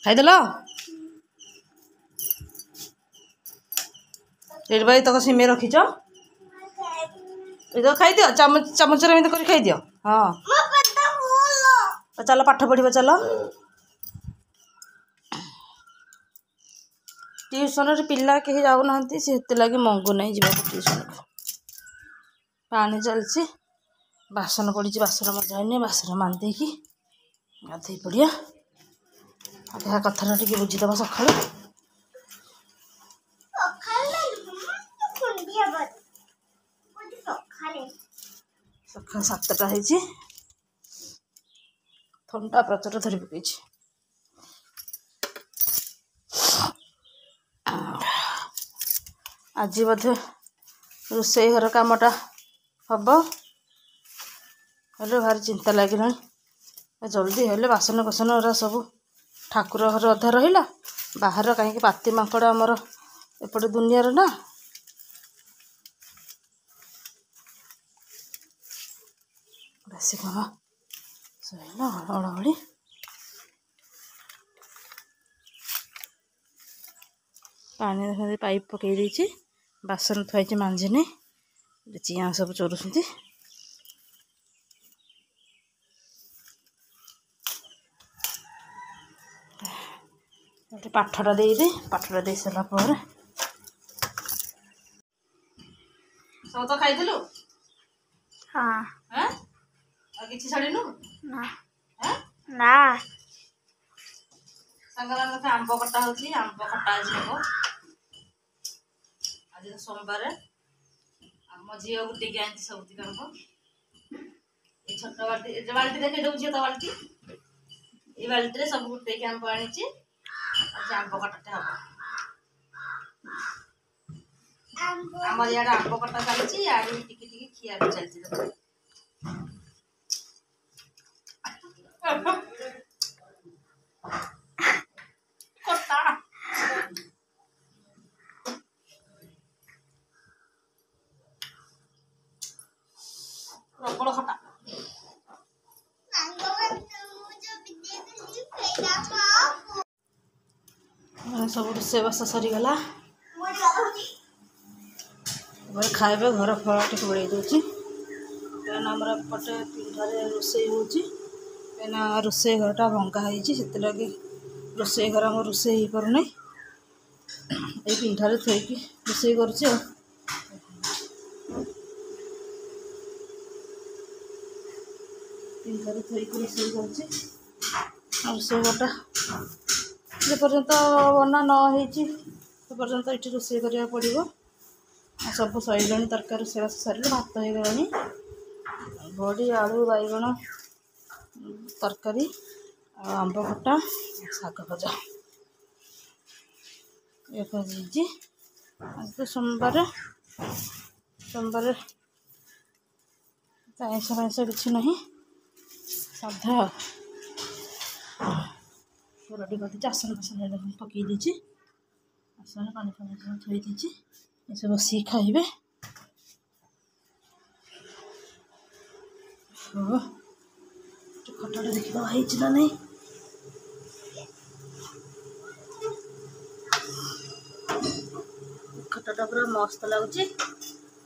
ଖାଇଦେଲ ଏଠି ଭାଇ ତକ ସିମେଇ ରଖିଛ ଏଇତ ଖାଇଦିଅ ଚାମଚରେ ଏମିତି କରି ଖାଇଦିଅ। ହଁ ଚାଲ ପାଠ ପଢ଼ିବ ଚାଲ। ଟ୍ୟୁସନରେ ପିଲା କେହି ଯାଉନାହାନ୍ତି ସେଥିଲାଗି ମଙ୍ଗୁ ନାହିଁ ଯିବାକୁ ଟ୍ୟୁସନକୁ। ପାଣି ଚାଲିଛି ବାସନ ପଡ଼ିଛି ବାସନ ମଜା ହେଇନି ବାସନ ମାରି ଦେଇକି ଗାଧୋଇ ପଡ଼ିଆ। ଯାହା କଥାଟା ଟିକେ ବୁଝିଦେବା ସକାଳୁ। ସକାଳ 7ଟା ହେଇଛି ଥଣ୍ଡା ପ୍ରଚୁର ଧରି ପକେଇଛି। ଆଜି ବୋଧେ ରୋଷେଇ ଘର କାମଟା ହବ ହେଲେ ଭାରି ଚିନ୍ତା ଲାଗିଲାଣି। ଜଲ୍ଦି ହେଲେ ବାସନ କୁସନ ଗୁରା ସବୁ ଠାକୁର ଘର ଅଧା ରହିଲା ବାହାର କାହିଁକି ପାତି ମାଙ୍କଡ଼ ଆମର ଏପଟେ ଦୁନିଆର ନା। ବେଶୀ କାମ ସରିଲା ଅଳହଳି ପାଣି ପାଇପ୍ ପକେଇ ଦେଇଛି ବାସନ ଥୁଆଇଛି ମାଞ୍ଜିନି ଚିଆଁ ସବୁ ଚରୁଛନ୍ତି। ଗୋଟେ ପାଠଟା ଦେଇଦେ ପାଠଟା ଦେଇ ସାରିଲା ପରେ ସବୁ ତ ଖାଇଦେଲୁ। ହଁ ଆଉ କିଛି ଛାଡ଼ିନୁ ନା ନା ସାଙ୍ଗମାନଙ୍କ ଆମ୍ବ କଟା ହଉଛି ଆମ୍ବ ଖଟା ଆଜି ହବ। ଆଜି ତ ସୋମବାର ଆମ ଝିଅ ଗୋଟେକି ଆଣିଛି ସବୁତିକ ଆମ୍ବ। ଏଇ ଛୋଟ ବାଲ୍ଟି ବାଲ୍ଟି ଦେଖେଇ ଦଉଛି ଝିଅ ତ ବାଲ୍ଟି ଏଇ ବାଲ୍ଟିରେ ସବୁ ଗୋଟେକି ଆମ୍ବ ଆଣିଛି। ଆଜି ଆମ୍ବ ଖଟାଟେ ହବ। ଆମର ଇଆଡ଼େ ଆମ୍ବ କଟା ଚାଲିଛି ଇଆଡ଼େ ଟିକେ ଟିକେ ଖିଆ ବି ଚାଲିଛି। କଟା ପ୍ରବଳ ଖଟା। ସବୁ ରୋଷେଇବାସ ସରିଗଲା ଏবার ଖାଇବେ। ଘର ଫଳ ଟିକେ ଓଳେଇ ଦେଉଛି କାରଣ ଆମର ଏପଟେ ପିଣ୍ଡାରେ ରୋଷେଇ ହେଉଛି କାହିଁକିନା ରୋଷେଇ ଘରଟା ଭଙ୍ଗା ହେଇଛି ସେଥିଲାଗି ରୋଷେଇ ଘର ଆମର ରୋଷେଇ ହେଇପାରୁନାହିଁ। ଏଇ ପିଣ୍ଡାରେ ଥୋଇକି ରୋଷେଇ କରୁଛି ଆଉ। ପିଣ୍ଡାରେ ଥୋଇକି ରୋଷେଇ କରୁଛି ଆଉ ରୋଷେଇ ଘରଟା ଯେପର୍ଯ୍ୟନ୍ତ ବନା ନ ହେଇଛି ସେ ପର୍ଯ୍ୟନ୍ତ ଏଠି ରୋଷେଇ କରିବାକୁ ପଡ଼ିବ। ଆଉ ସବୁ ସରିଲାଣି ତରକାରୀ ରୋଷେଇବାସ ସରିଲେ ଭାତ ହେଇଗଲାଣି ବଡ଼ି ଆଳୁ ବାଇଗଣ ତରକାରୀ ଆଉ ଆମ୍ବ ଖଟା ଶାଗ ଭଜା ଏ ହେଇଛି। ଆଜି ତ ସୋମବାର ଆଇଁଷ ଫାଇଁଷ କିଛି ନାହିଁ ସାଧା। ରେଡ଼ି କରିଦେଇଛି ଆସନ ଫାସନ ପକେଇ ଦେଇଛି ଆସନ ପାଣି ଫାଣି ଥୋଇ ଦେଇଛି ଏସବୁ ବସିକି ଖାଇବେ। ଖଟାଟା ଦେଖିବା ହେଇଛି ନା ନାହିଁ। ଖଟାଟା ପୁରା ମସ୍ତ ଲାଗୁଛି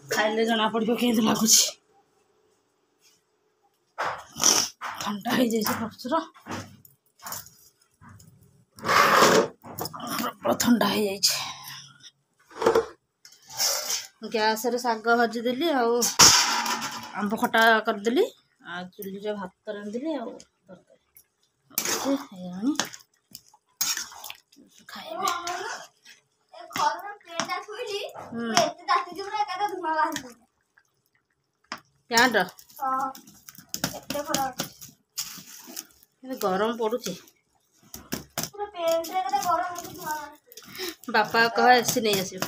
ଖାଇଲେ ଜଣା ପଡ଼ିବ କେମିତି ଲାଗୁଛି। ଥଣ୍ଡା ହେଇଯାଇଛି ପ୍ରଚୁର ପ୍ରବଳ ଥଣ୍ଡା ହେଇଯାଇଛି। ଗ୍ୟାସରେ ଶାଗ ଭାଜିଦେଲି ଆଉ ଆମ୍ବ ଖଟା କରିଦେଲି ଆଉ ଚୁଲିରେ ଭାତ ରାନ୍ଧିଲି ଆଉ ତରକାରୀ ହେଇଗଲାଣି ଖାଇବେ। ପ୍ୟାଣ୍ଟ ଗରମ ପଡୁଛି ବାପା କହ ଏସି ନେଇ ଆସିବ।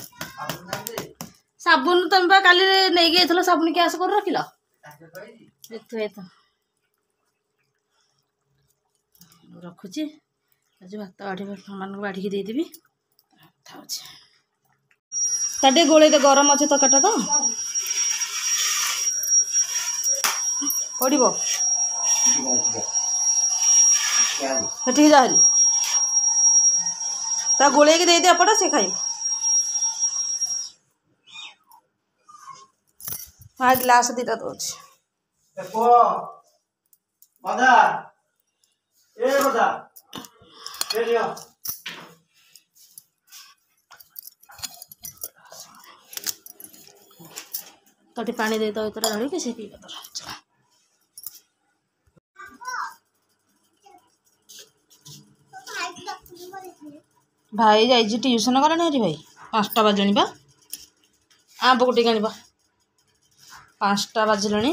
ସାବୁନ ତମେ ବା କାଲି ନେଇକି ଯାଇଥିଲ ସାବୁନ ଗ୍ୟାସ୍ କରି ରଖିଲ ଏଥିପାଇଁ ରଖୁଛି। ଆଜି ଭାତ ମାନଙ୍କୁ ବାଢ଼ିକି ଦେଇଦେବି ଥାଉଛି ତା ଟିକେ ଗୋଳେଇ ଦେ ଗରମ ଅଛି ତରକାରୀଟା ତ ପଡ଼ିବ। ସେଠିକି ଯାହାରି ତା ଗୋଳେଇକି ଦେଇଦେ ଏପଟେ ସେ ଖାଇବ। ହଁ ଗ୍ଲାସ୍ ଦୁଇଟା ଦେଉଛି। ତୋଠି ପାଣି ଦେଇଦବ ଭିତରେ ଢଳିକି ସେ ପିଇବ ତୋର। ଭାଇ ଯାଇଛି ଟିଉସନ୍ ଗଲାଣି ହେରି ଭାଇ 5ଟା ବାଜିଲାଣି ବା। ଆମ୍ବ ଗୋଟିକି ଆଣିବା 5ଟା ବାଜିଲାଣି।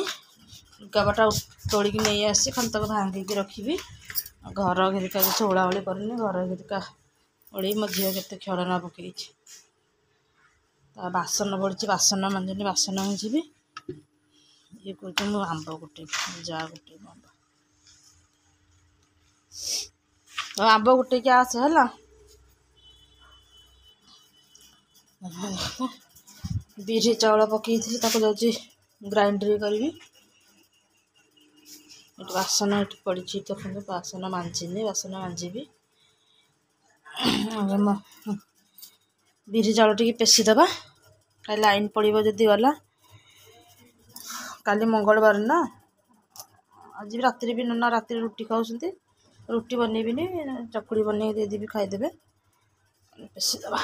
ଲୁଗାପଟା ତୋଳିକି ନେଇ ଆସିଛି ଖାଲି ତାକୁ ଭାଙ୍ଗିକି ରଖିବି। ଘର ଘରିକା କିଛି ଓଳାଓଳି କରିନି। ଘର ଘରିକା ଓଳି ମୋ ଝିଅ କେତେ ଖେଳନା ପକେଇଛି। ତା ବାସନ ପଡ଼ିଛି ବାସନ ମାଜିନି ବାସନ ମାଜିବି। ଇଏ କହୁଛି ମୁଁ ଆମ୍ବ ଗୋଟେଇବି ଯା ଗୋଟେଇବି ଆମ୍ବ ଗୋଟେଇକି ଆସେ ହେଲା। ବିରି ଚାଉଳ ପକେଇଥିଲି ତାକୁ ଯାଉଛି ଗ୍ରାଇଣ୍ଡର କରିବି। ଏଠି ବାସନ ଏଠି ପଡ଼ିଛି ତ ବାସନ ମାଜିନି ବାସନ ମାଜିବି। ବିରି ଚାଉଳ ଟିକେ ପେଷିଦେବା। କାଲି ଲାଇନ୍ ପଡ଼ିବ ଯଦି ଗଲା। କାଲି ମଙ୍ଗଳବାର ନା ଆଜି ରାତିରେ ବି ନନା ରାତିରେ ରୁଟି ଖାଉଛନ୍ତି। ରୁଟି ବନେଇବିନି ଚକୁଳି ବନେଇକି ଦେଇଦେବି ଖାଇଦେବେ। ପେଷିଦେବା।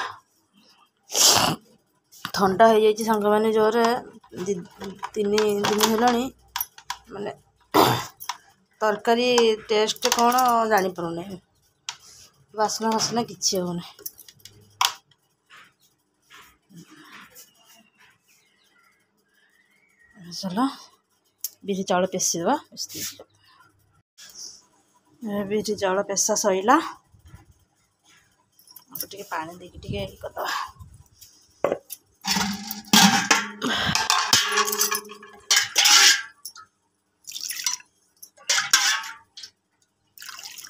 ଥଣ୍ଡା ହେଇଯାଇଛି ସାଙ୍ଗମାନେ ଜୋରରେ 3 ଦିନ ହେଲାଣି। ମାନେ ତରକାରୀ ଟେଷ୍ଟ କ'ଣ ଜାଣିପାରୁନି। ବାସ୍ନା ବାସ୍ନା କିଛି ହେଉନି। ଚାଲ ବିରି ଚାଉଳ ପେଷିଦେବା। ବିରି ଚାଉଳ ପେଷା ସଇଲା। ଟିକେ ପାଣି ଦେଇକି ଟିକେ ଇଏ କରିଦେବା।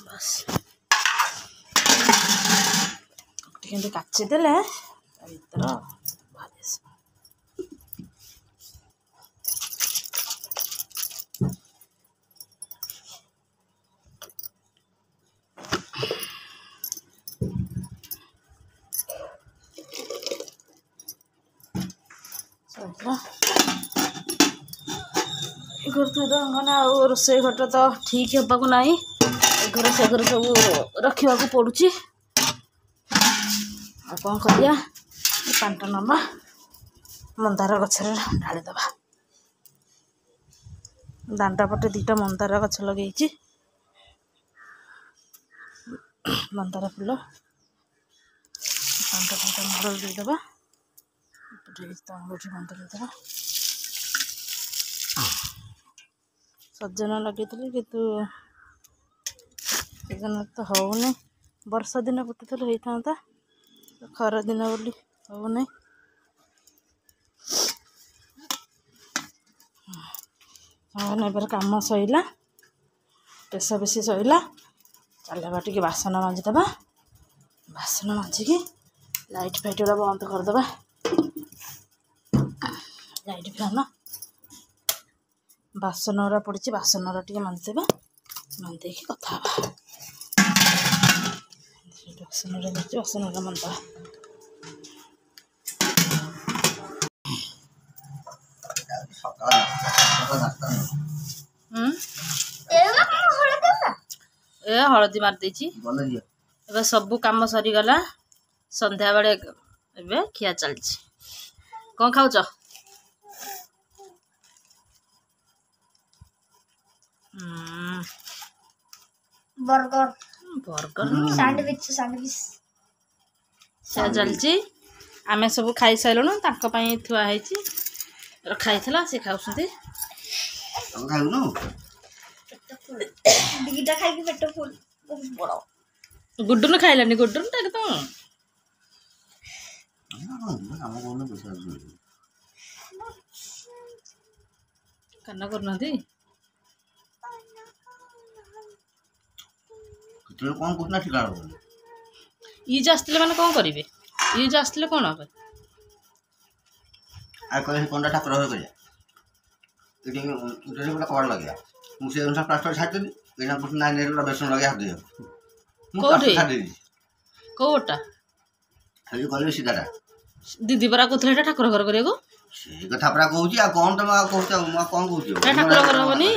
ବାସ୍ ଟିକେ ଏମିତି କାଚିଦେଲେ ତା ଭିତର ବାହାରି ଆସିବ। ମାନେ ଆଉ ରୋଷେଇ ଘରଟା ତ ଠିକ୍ ହେବାକୁ ନାହିଁ। ଏଘର ସେଘର ସବୁ ରଖିବାକୁ ପଡ଼ୁଛି। ଆଉ କ'ଣ କରିବା। ପାଣିଟା ନେବା ମନ୍ଦାର ଗଛରେ ଢାଳିଦେବା। ଦାଣ୍ଡ ପଟେ 2ଟା ମନ୍ଦାର ଗଛ ଲଗେଇଛି। ମନ୍ଦାର ଫୁଲ ମନ୍ଦାର ଦେଇଦେବା। ମନ୍ଦାର ଦେଇଦେବା। ସଜନା ଲଗେଇଥିଲି କିନ୍ତୁ ସଜନା ତ ହେଉନି। ବର୍ଷା ଦିନ ପୋତିଥିଲେ ହେଇଥାନ୍ତା। ଖରା ଦିନ ବୋଲି ହେଉନି। ଏବେ କାମ ସଇଲା। ପେଷାପେଷି ସଇଲା। ଚାଲବା ଟିକେ ବାସନ ମାଜିଦେବା। ବାସନ ମାଜିକି ଲାଇଟ୍ ଫାଇଟ୍ ଗୁଡ଼ା ବନ୍ଦ କରିଦେବା। ଲାଇଟ୍ ଫ୍ୟାନ୍ ବାସନ ଗୁଡ଼ା ପଡ଼ିଛି ବାସନ ଗୁଡ଼ା ଟିକେ ମାଜିଦେବା। ମାଜିଦେଇକି କଥା ହେବା। ବାସନ ଗୁଡ଼ା ପଡ଼ିଛି ବାସନ ଗୁଡ଼ା ମାଜିଦେବା। ଏ ହଳଦୀ ମାରିଦେଇଛି। ଏବେ ସବୁ କାମ ସରିଗଲା। ସନ୍ଧ୍ୟାବେଳେ ଏବେ ଖିଆ ଚାଲିଛି। କ'ଣ ଖାଉଛ? ବର୍ଗର ସ୍ୟାଣ୍ଡୱିଚ ଖିଆ ଚାଲିଛି। ଆମେ ସବୁ ଖାଇସାରିଲୁଣୁ। ତାଙ୍କ ପାଇଁ ଥୁଆ ହେଇଛି। ରଖା ହେଇଥିଲା ସେ ଖାଉଛନ୍ତି। ଦିଟା ଖାଇକି ପେଟ ଫୁଲ। ଗୁଡୁନ ଖାଇଲାନି। ଗୁଡୁନ ଟା ତ କାନ କରୁନାହାନ୍ତି। ଇଜ ଆସିଥିଲେ ମାନେ କ'ଣ କରିବେ? ଇଜ ଆସିଥିଲେ କ'ଣ ହବ? ଠାକୁର କରିବା ଏଠି ଗୋଟେ କବାଟ ଲଗେଇବା। ମୁଁ ସେ ଅନୁସାରେ ପ୍ଲାଷ୍ଟର ଛାଡ଼ିଦେଲି। एना कुछ ना नेला बेसन लगे हाथ दियो कोठी खादी कोटा खाली कहले सीधाटा दीदी परा कोथले ठाकुर घर करियो से कथा परा कहूची आ कोन तमा कहूच म कोन कहूची ठाकुर घर हबनी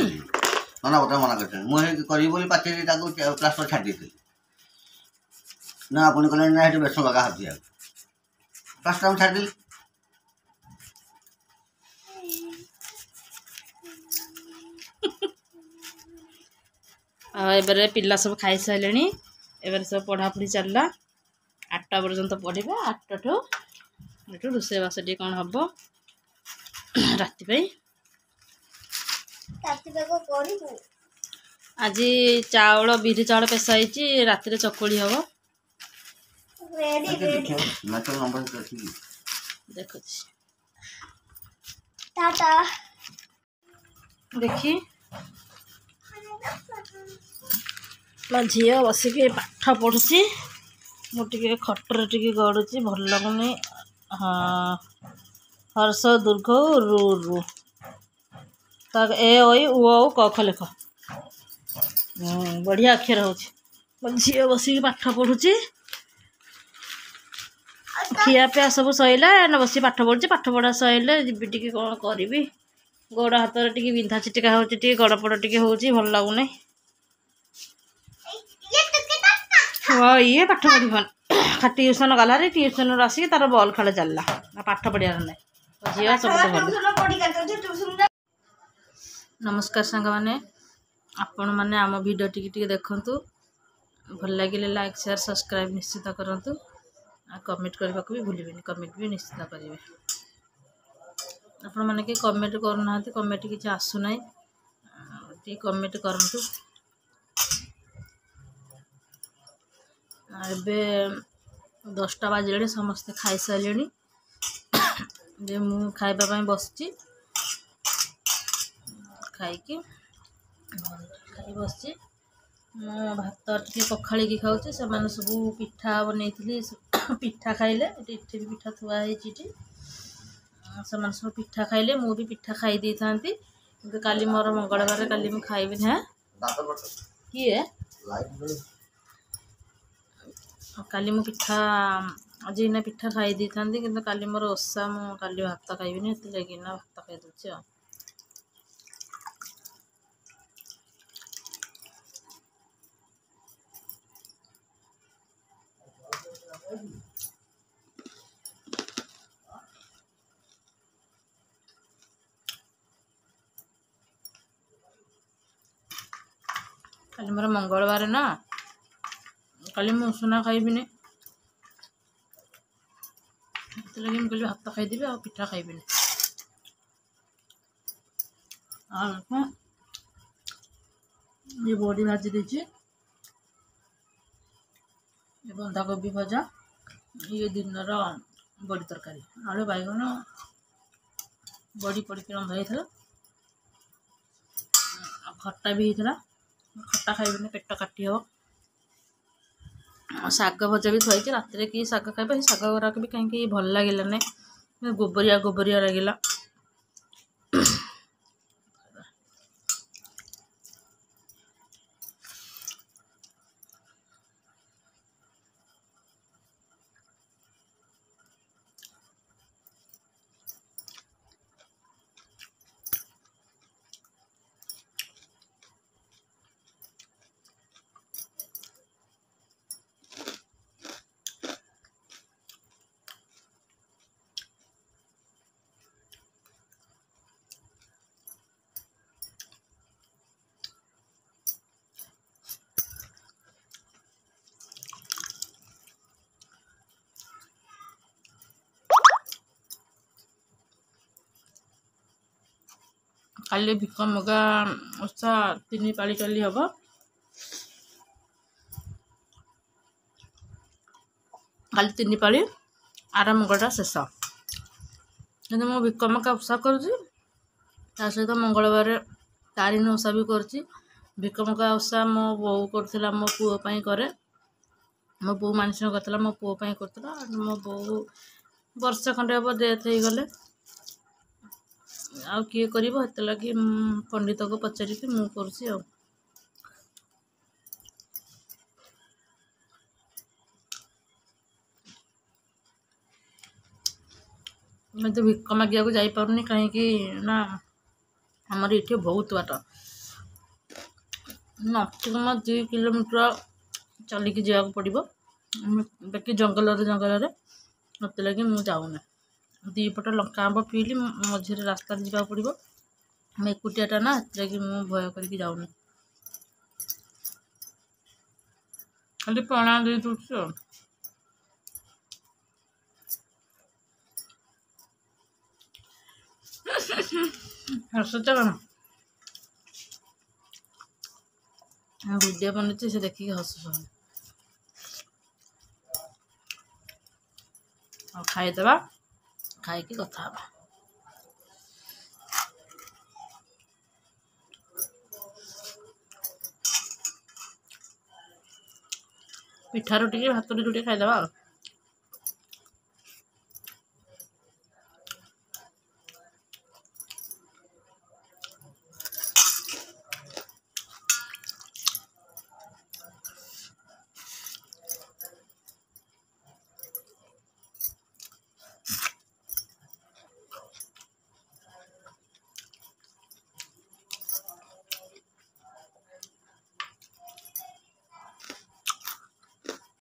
ना बता मना करते मु हे करी बोली पाचे ताको प्लास्टर छाड़ देते ना अपन कहले ना हेटे बेसन लगा हाथ दिया प्लास्टर हम छाड़ दिली एबारे पिला सब खाई सारे एबारे सब पढ़ापढ़ी चलला 8टा पर्यंत पढ़ा 8 ठू रोषेईबास टे कौन हम राति आज चाउल बिरी चाउल पेशाई राति चकुड़ी हम देखु देखी ମୋ ଝିଅ ବସିକି ପାଠ ପଢ଼ୁଛି ମୁଁ ଟିକେ ଖଟରେ ଟିକେ ଗଡ଼ୁଛି ଭଲ ଲାଗୁନି ହଁ ହର୍ଷ ଦୁର୍ଘ ରୁ ରୁ ତା ଏ ଓଇ ଉ ଔ କ ଖ ଲେଖ ବଢ଼ିଆ ଅକ୍ଷର ହେଉଛି ମୋ ଝିଅ ବସିକି ପାଠ ପଢ଼ୁଛି ଖିଆପିଆ ସବୁ ସରିଲା ଏଇନେ ବସିକି ପାଠ ପଢ଼ୁଛି ପାଠ ପଢ଼ା ସରିଲେ ଯିବି ଟିକେ କ'ଣ କରିବି ଗୋଡ଼ ହାତରେ ଟିକେ ବିନ୍ଧା ଛିଟିକା ହେଉଛି ଟିକେ ଗୋଡ଼ ପଡ଼ ଟିକେ ହେଉଛି ଭଲ ଲାଗୁନି ये पाठ पढ़ ट्यूशन गला ट्यूशन आसिक तार बल खेल चलला पाठ पढ़ार ना झील सब नमस्कार सांग मैंने आपण मैंने आम भिडियो टी देखु भल लगे लाइक शेयर सब्सक्राइब निश्चित करूँ कमेंट करने को भी भूलें कमेंट भी निश्चित करेंगे आपण मैंने कि कमेंट करना कमेंट किसी आसुना टी कमेंट करूँ एबे 10टा बाजिले समस्ते खाई सारे जे मु खाइबा बसची खाई बस मो भात टे पखाड़ी की खाऊँ से सब पिठा बन पिठा खाइले इठी भी पिठा थुआई से सब पिठा खाइले मु भी पिठा खाई दे था काली मोर मंगलवार काली मु खाइबी ना किए काली मु पिठा आज इना पिठा खाई दी था कि काली मोर ओषा मु काली भात खाइबी से लगे भात खाई दूचे काली मोर मंगलवार ना काली मु उषुना खाइबी लगे मुझे भात खाईदेवी आ पिठा खाइबी ये बड़ी भाजी देची बंधाकोबी भजा ये दिन बड़ी तरकारी आलू बैगन बड़ी पड़क रंधा होता खट्टा भी होता खट्टा खाइबी पेट काटी हम शाग भजा भी थी रात कि शाग खाइबा शाग गुराक भी कहीं भल लगे गोबरिया गोबरिया लगे काली भिक मगा ओषा 3 पाली चली हम काली 3 पाली आर मंगलटा शेष कि मो भिक मगा ओषा करुँची सहित मंगलवार तारिणी ओषा भी करुँची भिक मगा ओषा मो बो कर मो पुओ करे मो बो मानसिक करता मो पुओ करता मो बो वर्ष खंडे हम डेथ हो गले आउ किए कर लगे पंडित को पचारिकी मु करुँची मैं तो भिक मागिया को जापारूनी कहीं ना आमर ये बहुत बाट नक्षम 2 किलोमीटर चलिकी जावाक पड़ो बाकी जंगल मत लगे मुझे जाऊना 2 पट लंका आंब पीली मझे रास्ता जावा पड़ो मैं एकुटियाटा ना लगे मुझे भय करके जाऊनी खाली पणा दे दूसरी हसुच कौन वीडियो बनचे से देखिए हसुस खाईदे खाई कथा पिठारू टे भात टे खाईदे।